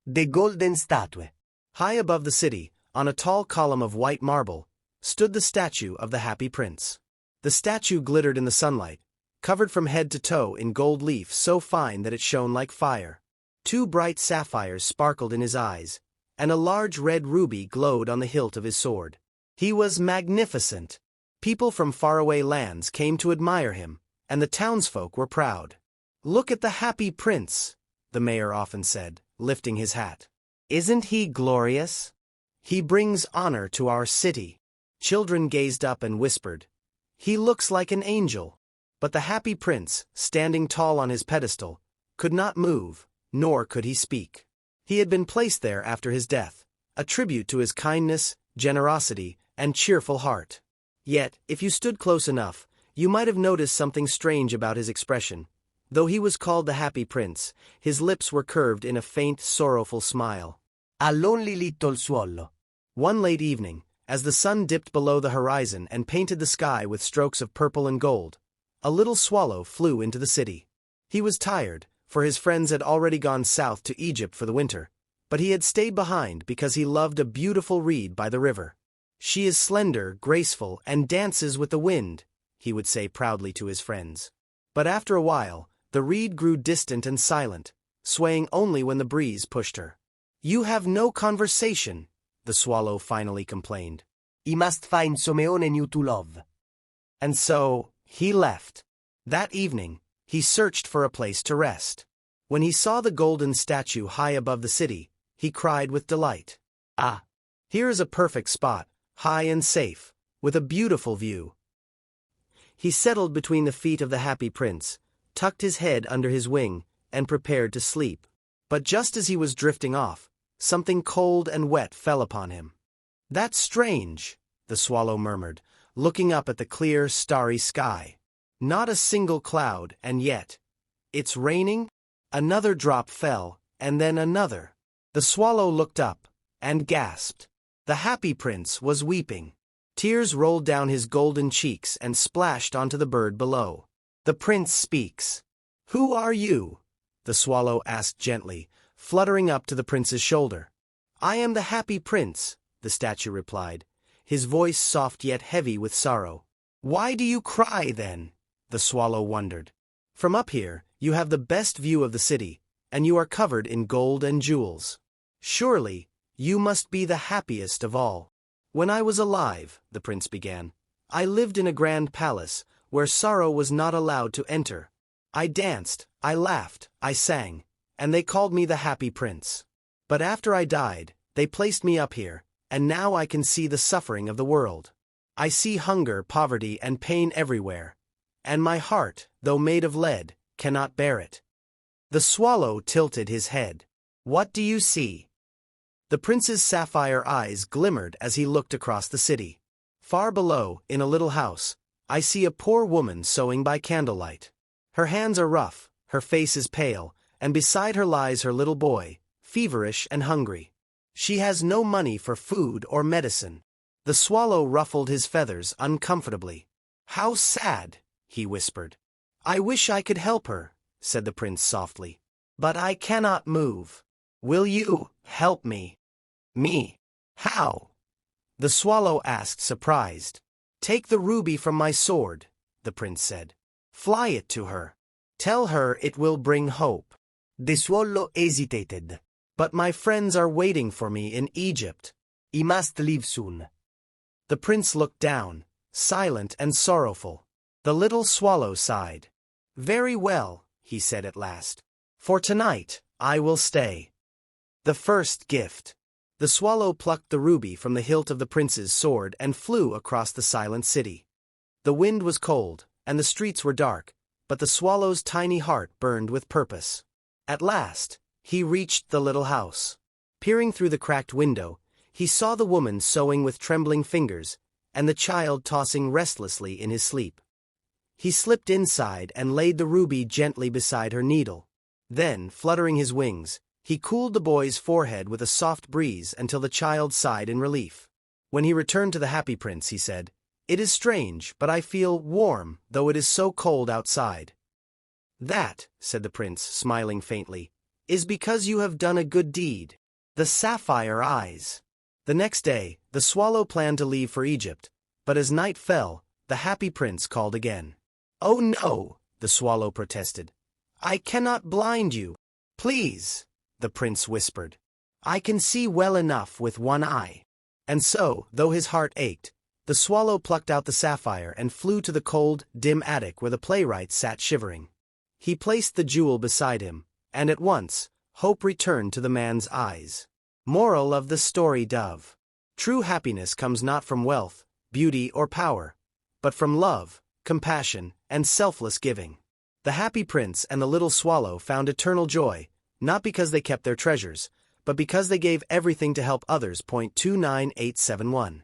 The golden statue. High above the city, on a tall column of white marble, stood the statue of the Happy Prince. The statue glittered in the sunlight, covered from head to toe in gold leaf so fine that it shone like fire. 2 bright sapphires sparkled in his eyes, and a large red ruby glowed on the hilt of his sword. He was magnificent. People from faraway lands came to admire him, and the townsfolk were proud. "Look at the Happy Prince," the mayor often said, lifting his hat. "Isn't he glorious? He brings honor to our city." Children gazed up and whispered, "He looks like an angel." But the Happy Prince, standing tall on his pedestal, could not move, nor could he speak. He had been placed there after his death, a tribute to his kindness, generosity, and cheerful heart. Yet, if you stood close enough, you might have noticed something strange about his expression. Though he was called the Happy Prince, his lips were curved in a faint, sorrowful smile. A lonely little swallow. One late evening, as the sun dipped below the horizon and painted the sky with strokes of purple and gold, a little swallow flew into the city. He was tired, for his friends had already gone south to Egypt for the winter, but he had stayed behind because he loved a beautiful reed by the river. "She is slender, graceful, and dances with the wind," he would say proudly to his friends. But after a while, the reed grew distant and silent, swaying only when the breeze pushed her. "You have no conversation," the swallow finally complained. "He must find someone new to love." And so, he left. That evening, he searched for a place to rest. When he saw the golden statue high above the city, he cried with delight, "Ah, here is a perfect spot, high and safe, with a beautiful view." He settled between the feet of the Happy Prince, tucked his head under his wing, and prepared to sleep. But just as he was drifting off, something cold and wet fell upon him. "That's strange," the swallow murmured, looking up at the clear, starry sky. "Not a single cloud, and yet, it's raining?" Another drop fell, and then another. The swallow looked up, and gasped. The Happy Prince was weeping. Tears rolled down his golden cheeks and splashed onto the bird below. The prince speaks. "Who are you?" the swallow asked gently, fluttering up to the prince's shoulder. "I am the Happy Prince," the statue replied, his voice soft yet heavy with sorrow. "Why do you cry, then?" the swallow wondered. "From up here, you have the best view of the city, and you are covered in gold and jewels. Surely, you must be the happiest of all." "When I was alive," the prince began, "I lived in a grand palace, where sorrow was not allowed to enter. I danced, I laughed, I sang, and they called me the Happy Prince. But after I died, they placed me up here, and now I can see the suffering of the world. I see hunger, poverty, and pain everywhere, and my heart, though made of lead, cannot bear it." The swallow tilted his head. "What do you see?" The prince's sapphire eyes glimmered as he looked across the city. "Far below, in a little house, I see a poor woman sewing by candlelight. Her hands are rough, her face is pale, and beside her lies her little boy, feverish and hungry. She has no money for food or medicine." The swallow ruffled his feathers uncomfortably. "How sad," he whispered. "I wish I could help her," said the prince softly. "But I cannot move. Will you help me?" "Me? How?" the swallow asked, surprised. "Take the ruby from my sword," the prince said. "Fly it to her. Tell her it will bring hope." The swallow hesitated. "But my friends are waiting for me in Egypt." "He must leave soon." The prince looked down, silent and sorrowful. The little swallow sighed. "Very well," he said at last. "For tonight, I will stay." The first gift. The swallow plucked the ruby from the hilt of the prince's sword and flew across the silent city. The wind was cold, and the streets were dark, but the swallow's tiny heart burned with purpose. At last, he reached the little house. Peering through the cracked window, he saw the woman sewing with trembling fingers, and the child tossing restlessly in his sleep. He slipped inside and laid the ruby gently beside her needle. Then, fluttering his wings, he cooled the boy's forehead with a soft breeze until the child sighed in relief. When he returned to the Happy Prince, he said, "It is strange, but I feel warm, though it is so cold outside." "That," said the prince, smiling faintly, is because you have done a good deed. The sapphire eyes. The next day, the swallow planned to leave for Egypt, but as night fell, the happy prince called again. "Oh no," the swallow protested. "I cannot blind you." "Please," the prince whispered. "I can see well enough with one eye." And so, though his heart ached, the swallow plucked out the sapphire and flew to the cold, dim attic where the playwright sat shivering. He placed the jewel beside him, and at once, hope returned to the man's eyes. Moral of the story, Dove. True happiness comes not from wealth, beauty, or power, but from love, compassion, and selfless giving. The happy prince and the little swallow found eternal joy, not because they kept their treasures, but because they gave everything to help others. 29871